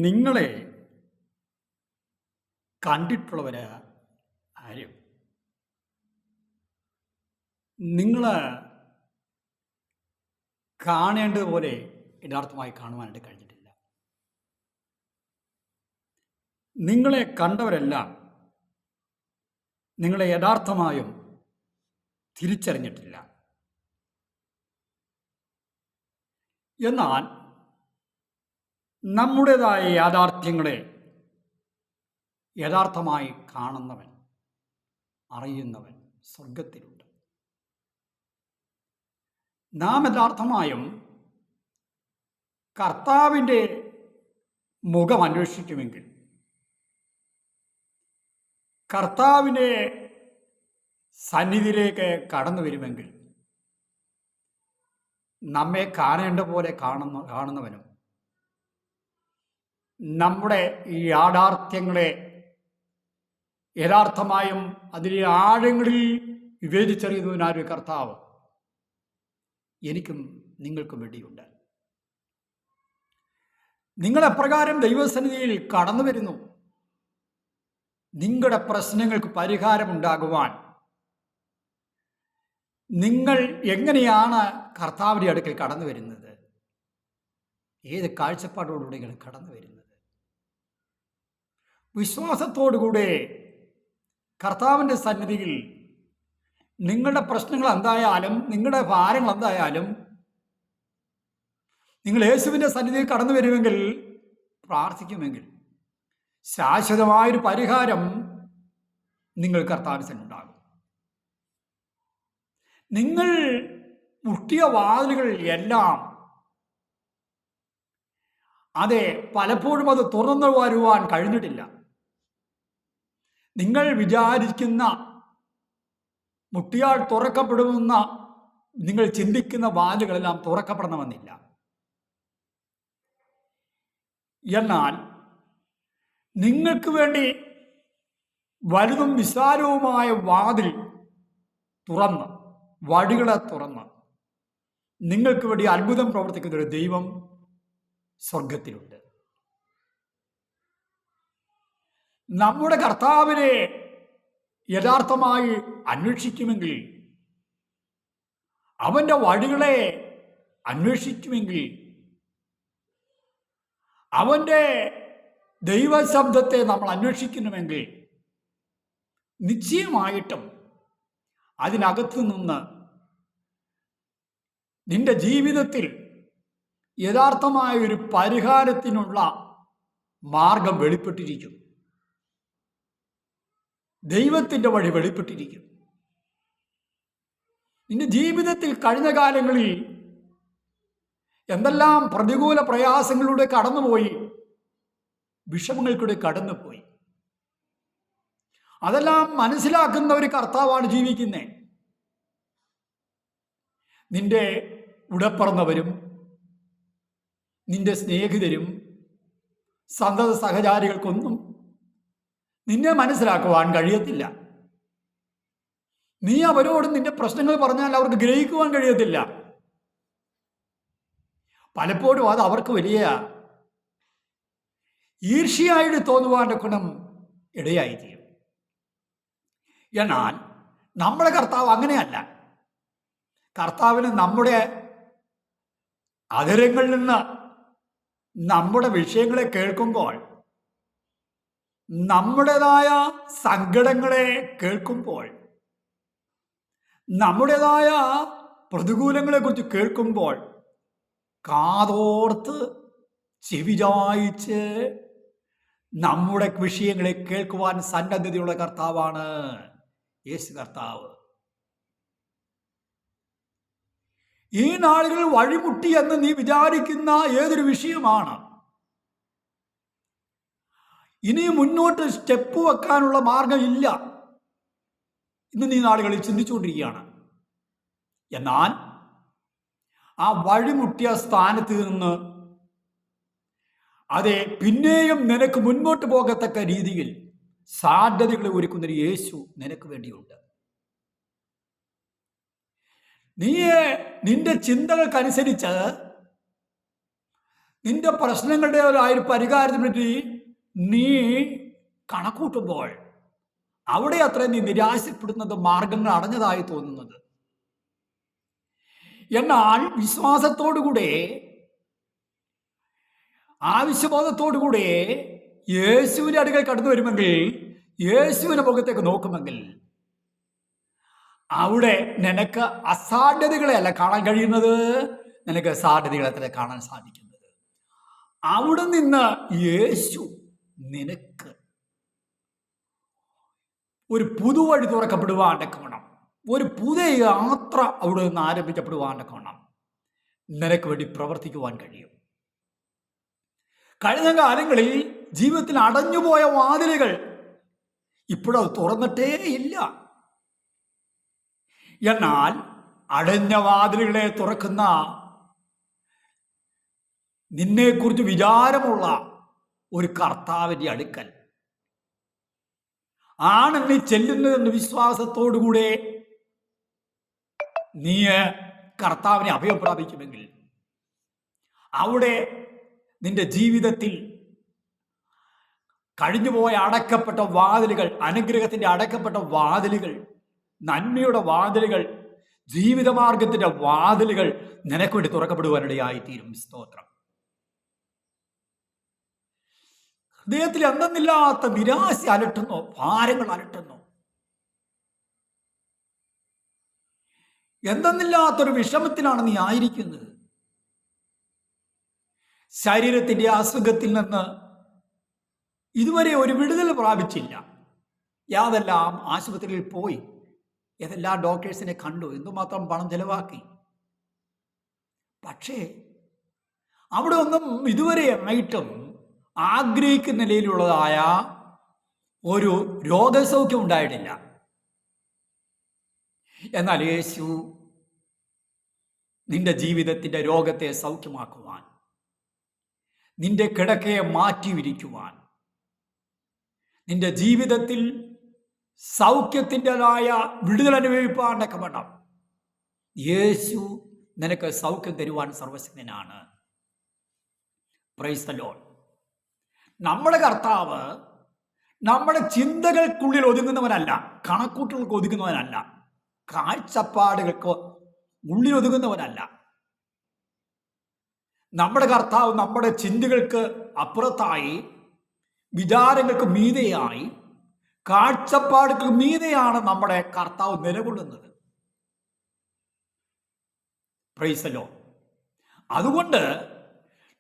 നിങ്ങളെ കണ്ടിട്ടുള്ളവര് ആരും നിങ്ങൾ കാണേണ്ടതുപോലെ യഥാർത്ഥമായി കാണുവാനായിട്ട് കഴിഞ്ഞിട്ടില്ല. നിങ്ങളെ കണ്ടവരെല്ലാം നിങ്ങളെ യഥാർത്ഥമായും തിരിച്ചറിഞ്ഞിട്ടില്ല. എന്നാൽ നമ്മുടേതായ യാഥാർത്ഥ്യങ്ങളെ യഥാർത്ഥമായി കാണുന്നവൻ, അറിയുന്നവൻ സ്വർഗത്തിലുണ്ട്. നാം യഥാർത്ഥമായും കർത്താവിൻ്റെ മുഖം അന്വേഷിക്കുമെങ്കിൽ, കർത്താവിൻ്റെ സന്നിധിയിലേക്ക് കടന്നു വരുമെങ്കിൽ, നമ്മെ കാണേണ്ട പോലെ കാണുന്നവനും നമ്മുടെ ഈ യാഥാർത്ഥ്യങ്ങളെ യഥാർത്ഥമായും അതിലെ ആഴങ്ങളിൽ വിവേചിച്ചറിയുന്നതിനായൊരു കർത്താവ് എനിക്കും നിങ്ങൾക്കും വേണ്ടിയുണ്ട്. നിങ്ങളെപ്രകാരം ദൈവസന്നിധിയിൽ കടന്നു വരുന്നു, നിങ്ങളുടെ പ്രശ്നങ്ങൾക്ക് പരിഹാരമുണ്ടാകുവാൻ നിങ്ങൾ എങ്ങനെയാണ് കർത്താവിൻ്റെ അടുക്കൽ കടന്നു വരുന്നത്? ഏത് കാഴ്ചപ്പാടോടുകൂടിയാണ് കടന്നു വരുന്നത്? വിശ്വാസത്തോടുകൂടെ കർത്താവിൻ്റെ സന്നിധിയിൽ നിങ്ങളുടെ പ്രശ്നങ്ങൾ എന്തായാലും, നിങ്ങളുടെ ഭാരങ്ങൾ എന്തായാലും, നിങ്ങൾ യേശുവിൻ്റെ സന്നിധിയിൽ കടന്നു വരുമെങ്കിൽ, പ്രാർത്ഥിക്കുമെങ്കിൽ, ശാശ്വതമായൊരു പരിഹാരം നിങ്ങൾ കർത്താവിന് ഉണ്ടാകും. നിങ്ങൾ മുട്ടിയ വാതിലുകൾ എല്ലാം അതെ പലപ്പോഴും അത് തുറന്നു വരുവാൻ കഴിഞ്ഞിട്ടില്ല. നിങ്ങൾ വിചാരിക്കുന്ന മുട്ടിയാൽ തുറക്കപ്പെടുമെന്ന നിങ്ങൾ ചിന്തിക്കുന്ന വാതിലുകളെല്ലാം തുറക്കപ്പെടണമെന്നില്ല. എന്നാൽ നിങ്ങൾക്ക് വേണ്ടി വലുതും വിശാലവുമായ വാതിൽ തുറന്ന്, വഴികളെ തുറന്ന് നിങ്ങൾക്ക് വേണ്ടി അത്ഭുതം പ്രവർത്തിക്കുന്ന ഒരു ദൈവം സ്വർഗത്തിലുണ്ട്. നമ്മുടെ കർത്താവിനെ യഥാർത്ഥമായി അന്വേഷിക്കുമെങ്കിൽ, അവൻ്റെ വഴികളെ അന്വേഷിക്കുമെങ്കിൽ, അവൻ്റെ ദൈവശബ്ദത്തെ നമ്മൾ അന്വേഷിക്കുന്നുവെങ്കിൽ, നിശ്ചയമായിട്ടും അതിനകത്തു നിന്ന് നിന്റെ ജീവിതത്തിൽ യഥാർത്ഥമായ ഒരു പരിഹാരത്തിനുള്ള മാർഗം വെളിപ്പെട്ടിരിക്കും. ദൈവത്തിൻ്റെ വഴി വെളിപ്പെട്ടിരിക്കും. നിന്റെ ജീവിതത്തിൽ കഴിഞ്ഞ കാലങ്ങളിൽ എന്തെല്ലാം പ്രതികൂല പ്രയാസങ്ങളിലൂടെ കടന്നുപോയി, വിഷമങ്ങൾക്കൂടെ കടന്നുപോയി, അതെല്ലാം മനസ്സിലാക്കുന്ന ഒരു കർത്താവാണ് ജീവിക്കുന്നത്. നിന്റെ ഉടപ്പിറന്നവരും നിന്റെ സ്നേഹിതരും സന്തത സഹചാരികൾക്കൊന്നും നിന്നെ മനസ്സിലാക്കുവാൻ കഴിയത്തില്ല. നീ അവരോട് നിന്റെ പ്രശ്നങ്ങൾ പറഞ്ഞാൽ അവർക്ക് ഗ്രഹിക്കുവാൻ കഴിയത്തില്ല. പലപ്പോഴും അത് അവർക്ക് വലിയ ഈർഷ്യയായിട്ട് തോന്നുവാൻ്റെ ഗുണം ഇടയായിത്തീരും. എന്നാൽ നമ്മുടെ കർത്താവ് അങ്ങനെയല്ല. കർത്താവിന് നമ്മുടെ അധരങ്ങളിൽ നിന്ന് നമ്മുടെ വിഷയങ്ങളെ കേൾക്കുമ്പോൾ, നമ്മുടേതായ സങ്കടങ്ങളെ കേൾക്കുമ്പോൾ, നമ്മുടേതായ പ്രതികൂലങ്ങളെക്കുറിച്ച് കേൾക്കുമ്പോൾ കാതോർത്ത് ചെവി ചായ്ച്ച് നമ്മുടെ വിഷയങ്ങളെ കേൾക്കുവാൻ സന്നദ്ധതയുള്ള കർത്താവാണ് യേശു കർത്താവ്. ഈ നാളുകളിൽ വഴിമുട്ടി എന്ന് നീ വിചാരിക്കുന്ന ഏതൊരു വിഷയമാണ്, ഇനി മുന്നോട്ട് സ്റ്റെപ്പ് വെക്കാനുള്ള മാർഗം ഇല്ല ഇന്ന് നീ നാളുകളിൽ ചിന്തിച്ചുകൊണ്ടിരിക്കുകയാണ്. എന്നാൽ ആ വഴിമുട്ടിയ സ്ഥാനത്ത് നിന്ന് അതെ പിന്നെയും നിനക്ക് മുന്നോട്ട് പോകത്തക്ക രീതിയിൽ സാധ്യതകളെ ഒരുക്കുന്നൊരു യേശു നിനക്ക് വേണ്ടിയുണ്ട്. നിന്റെ ചിന്തകൾക്കനുസരിച്ച് നിന്റെ പ്രശ്നങ്ങളുടെ ഒരു പരിഹാരത്തിന് വേണ്ടി നീ കണക്കൂട്ടുമ്പോൾ അവിടെ അത്ര നീ നിരാശപ്പെടുന്നത് മാർഗങ്ങൾ അടഞ്ഞതായി തോന്നുന്നത്. എന്നാൽ വിശ്വാസത്തോടുകൂടെ, ആവശ്യബോധത്തോടുകൂടെ യേശുവിന്റെ അടുക്കൽ കടന്നു വരുമെങ്കിൽ, യേശുവിന്റെ മുഖത്തേക്ക് നോക്കുമെങ്കിൽ, അവിടെ നിനക്ക് അസാധ്യതകളെ അല്ല കാണാൻ കഴിയുന്നത്, നിനക്ക് സാധ്യതകളെ തന്നെ കാണാൻ സാധിക്കുന്നത്. അവിടെ നിന്ന് യേശു നിനക്ക് ഒരു പുതുവഴി തുറക്കപ്പെടുവാൻ്റെ വേണം, ഒരു പുതിയ യാത്ര അവിടെ നിന്ന് ആരംഭിക്കപ്പെടുവാൻ്റെ വേണം നിനക്ക് വേണ്ടി പ്രവർത്തിക്കുവാൻ കഴിയും. കഴിഞ്ഞ കാലങ്ങളിൽ ജീവിതത്തിൽ അടഞ്ഞുപോയ വാതിലുകൾ ഇപ്പോഴത് തുറന്നിട്ടേ ഇല്ല. എന്നാൽ അടഞ്ഞ വാതിലുകളെ തുറക്കുന്ന, നിന്നെക്കുറിച്ച് വിചാരമുള്ള ഒരു കർത്താവിൻ്റെ അടുക്കൽ ആണ് നീ ചെല്ലുന്നതെന്ന് വിശ്വാസത്തോടുകൂടെ നീ കർത്താവിനെ അഭയം പ്രാപിക്കുമെങ്കിൽ, അവിടെ നിന്റെ ജീവിതത്തിൽ കഴിഞ്ഞുപോയ അടക്കപ്പെട്ട വാതിലുകൾ, അനുഗ്രഹത്തിന്റെ അടക്കപ്പെട്ട വാതിലുകൾ, നന്മയുടെ വാതിലുകൾ, ജീവിതമാർഗത്തിന്റെ വാതിലുകൾ നിനക്ക് വേണ്ടി തുറക്കപ്പെടുവാനിടയായിത്തീരും. സ്തോത്രം. ഹൃദയത്തിൽ എന്തെന്നില്ലാത്ത നിരാശ അലട്ടുന്നു, ഭാരങ്ങൾ അലട്ടുന്നു, എന്തെന്നില്ലാത്തൊരു വിഷമത്തിലാണ് നീ ആയിരിക്കുന്നത്. ശരീരത്തിന്റെ അസുഖത്തിൽ നിന്ന് ഇതുവരെ ഒരു വിടുതൽ പ്രാപിച്ചില്ല. യാതെല്ലാം ആശുപത്രിയിൽ പോയി, ഏതെല്ലാം ഡോക്ടേഴ്സിനെ കണ്ടു, എന്തുമാത്രം പണം ചെലവാക്കി. പക്ഷേ അവിടെ ഒന്നും ഇതുവരെ ആയിട്ടും ആഗ്രഹിക്കുന്ന നിലയിലുള്ളതായ ഒരു രോഗസൗഖ്യം ഉണ്ടായിട്ടില്ല. എന്നാൽ യേശു നിന്റെ ജീവിതത്തിന്റെ രോഗത്തെ സൗഖ്യമാക്കുവാൻ, നിന്റെ കിടക്കയെ മാറ്റിവിരിക്കുവാൻ, നിന്റെ ജീവിതത്തിൽ സൗഖ്യത്തിൻ്റെതായ വിടുതൽ അനുഭവിപ്പാനൊക്കെ വേണം യേശു നിനക്ക് സൗഖ്യം തരുവാൻ സർവശക്തനാണ്. Praise the Lord. നമ്മുടെ കർത്താവ് നമ്മുടെ ചിന്തകൾക്കുള്ളിൽ ഒതുങ്ങുന്നവനല്ല, കണക്കൂട്ടുകൾക്ക് ഒതുങ്ങുന്നവനല്ല, കാഴ്ചപ്പാടുകൾക്ക് ഉള്ളിൽ ഒതുങ്ങുന്നവനല്ല. നമ്മുടെ കർത്താവ് നമ്മുടെ ചിന്തകൾക്ക് അപ്പുറത്തായി, വിചാരങ്ങൾക്ക് മീതെയായി, കാഴ്ചപ്പാടുകൾക്ക് മീതെയാണ് നമ്മുടെ കർത്താവ് നിലകൊള്ളുന്നത്. Praise the Lord. അതുകൊണ്ട്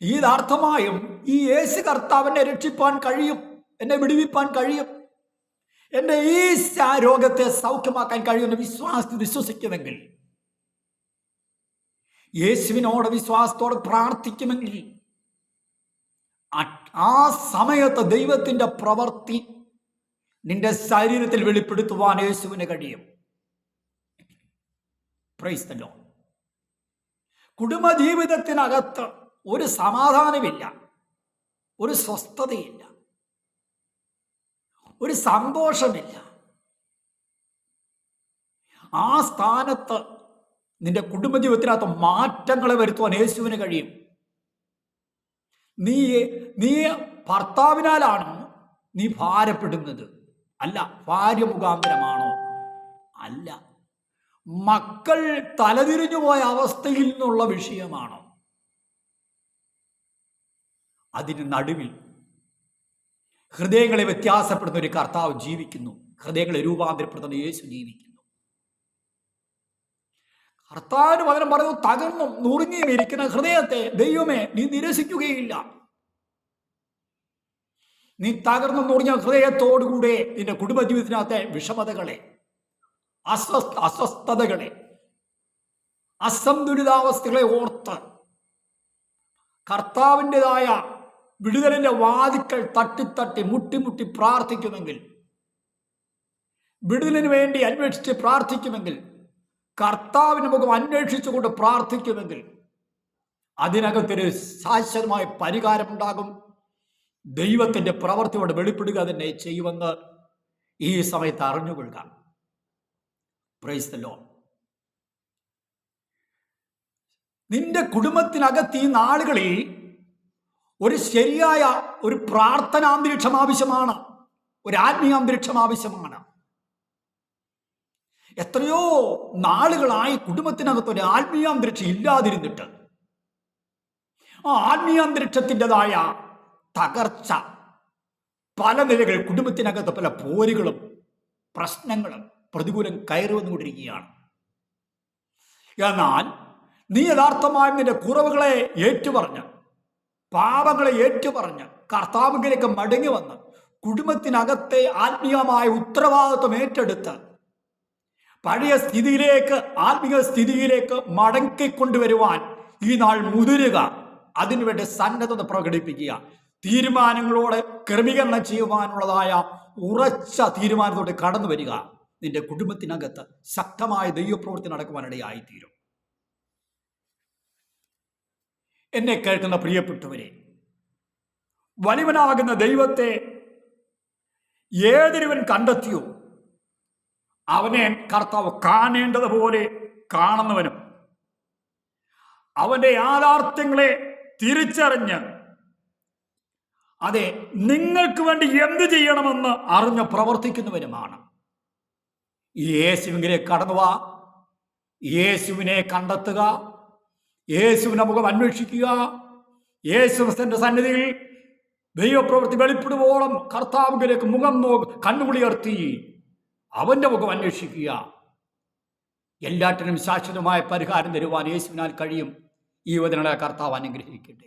യഥാർത്ഥമായും ഈ യേശു കർത്താവിനെ രക്ഷിപ്പാൻ കഴിയും, എന്നെ വിടുവിപ്പാൻ കഴിയും, എൻ്റെ ഈ രോഗത്തെ സൗഖ്യമാക്കാൻ കഴിയുമെന്ന് വിശ്വസിക്കുമെങ്കിൽ, യേശുവിനോട് വിശ്വാസത്തോടെ പ്രാർത്ഥിക്കുമെങ്കിൽ, ആ സമയത്ത് ദൈവത്തിന്റെ പ്രവൃത്തി നിന്റെ ശരീരത്തിൽ വെളിപ്പെടുത്തുവാൻ യേശുവിന് കഴിയും. Praise the Lord. കുടുംബജീവിതത്തിനകത്ത് ഒരു സമാധാനമില്ല, ഒരു സ്വസ്ഥതയില്ല, ഒരു സന്തോഷമില്ല. ആ സ്ഥാനത്ത് നിന്റെ കുടുംബജീവിതത്തിനകത്ത് മാറ്റങ്ങളെ വരുത്തുവാൻ യേശുവിന് കഴിയും. നീ ഭർത്താവിനാലാണോ നീ ഭാരപ്പെടുന്നത്? അല്ല. ഭാര്യ മുഖാന്തരമാണോ? അല്ല. മക്കൾ തലതിരിഞ്ഞു പോയ അവസ്ഥയിൽ നിന്നുള്ള വിഷയമാണോ? അതിന് നടുവിൽ ഹൃദയങ്ങളെ വ്യത്യാസപ്പെടുന്ന ഒരു കർത്താവ് ജീവിക്കുന്നു. ഹൃദയങ്ങളെ രൂപാന്തരപ്പെടുന്ന യേശു ജീവിക്കുന്നു. കർത്താവിന് പകരം പറയുന്നു, തകർന്നും നുറുങ്ങിയും ഇരിക്കുന്ന ഹൃദയത്തെ ദൈവമേ നീ നിരസിക്കുകയില്ല. നീ തകർന്നും നുറുങ്ങിയ ഹൃദയത്തോടുകൂടെ നിന്റെ കുടുംബജീവിതത്തിനകത്തെ വിഷമതകളെ, അസ്വസ്ഥതകളെ, അസന്തുലിതാവസ്ഥകളെ ഓർത്ത് കർത്താവിൻ്റെതായ വിടുതലിന്റെ വാതിക്കൽ തട്ടി മുട്ടി പ്രാർത്ഥിക്കുമെങ്കിൽ, വിടുതലിന് വേണ്ടി അന്വേഷിച്ച് പ്രാർത്ഥിക്കുമെങ്കിൽ, കർത്താവിന് മുഖം അന്വേഷിച്ചുകൊണ്ട് പ്രാർത്ഥിക്കുമെങ്കിൽ അതിനകത്തൊരു ശാശ്വതമായ പരിഹാരമുണ്ടാകും. ദൈവത്തിന്റെ പ്രവൃത്തിയോട് വെളിപ്പെടുക തന്നെ ചെയ്യുമെന്ന് ഈ സമയത്ത് അറിഞ്ഞുകൊള്ളുക. Praise the Lord. നിന്റെ കുടുംബത്തിനകത്ത് ഈ നാളുകളിൽ ഒരു ശരിയായ ഒരു പ്രാർത്ഥനാന്തരീക്ഷം ആവശ്യമാണ്, ഒരു ആത്മീയാന്തരീക്ഷം ആവശ്യമാണ്. എത്രയോ നാളുകളായി കുടുംബത്തിനകത്ത് ഒരു ആത്മീയാന്തരീക്ഷം ഇല്ലാതിരുന്നിട്ട് ആ ആത്മീയാന്തരീക്ഷത്തിൻ്റെതായ തകർച്ച, പല നിലകൾ കുടുംബത്തിനകത്ത് പല പോരുകളും പ്രശ്നങ്ങളും പ്രതികൂലം കയറി വന്നുകൊണ്ടിരിക്കുകയാണ്. എന്നാൽ നീ യഥാർത്ഥമായും നിന്റെ കുറവുകളെ ഏറ്റുപറഞ്ഞ്, പാപങ്ങളെ ഏറ്റുപറഞ്ഞ് കർത്താവിലേക്ക് മടങ്ങി വന്ന് കുടുംബത്തിനകത്തെ ആത്മീയമായ ഉത്തരവാദിത്വം ഏറ്റെടുത്ത് പഴയ സ്ഥിതിയിലേക്ക്, ആത്മീയ സ്ഥിതിയിലേക്ക് മടക്കിക്കൊണ്ടുവരുവാൻ ഈ നാൾ മുതിരുക. അതിനുവേണ്ടി സന്നദ്ധത പ്രകടിപ്പിക്കുക. തീരുമാനങ്ങളോടെ ക്രമീകരണം ചെയ്യുവാനുള്ളതായ ഉറച്ച തീരുമാനത്തോടെ കടന്നു വരിക. നിന്റെ കുടുംബത്തിനകത്ത് ശക്തമായ ദൈവപ്രവൃത്തി നടക്കുവാനിടയായിത്തീരും. എന്നെ കേൾക്കുന്ന പ്രിയപ്പെട്ടവരെ, വലിയവനാകുന്ന ദൈവത്തെ ഏതൊരുവൻ കണ്ടെത്തിയോ അവനെ കർത്താവ് കാണേണ്ടതുപോലെ കാണുന്നവനും അവന്റെ യാഥാർത്ഥ്യങ്ങളെ തിരിച്ചറിഞ്ഞ് അതെ നിങ്ങൾക്ക് വേണ്ടി എന്ത് ചെയ്യണമെന്ന് അറിഞ്ഞ് പ്രവർത്തിക്കുന്നവനുമാണ്. യേശുവിലേക്ക് കടന്നുവാ, യേശുവിനെ കണ്ടെത്തുക, യേശുവിനെ മുഖം അന്വേഷിക്കുക. യേശുവിന്റെ സന്നിധിയിൽ ദൈവപ്രവൃത്തി വെളിപ്പെടുവോളം കർത്താവിലേക്ക് മുഖം കണ്ണുകുളിയർത്തി അവന്റെ മുഖം അന്വേഷിക്കുക. എല്ലാറ്റിനും ശാശ്വതമായ പരിഹാരം തരുവാൻ യേശുവിനാൽ കഴിയും. ഈ വചനങ്ങളെ കർത്താവ് അനുഗ്രഹിക്കട്ടെ.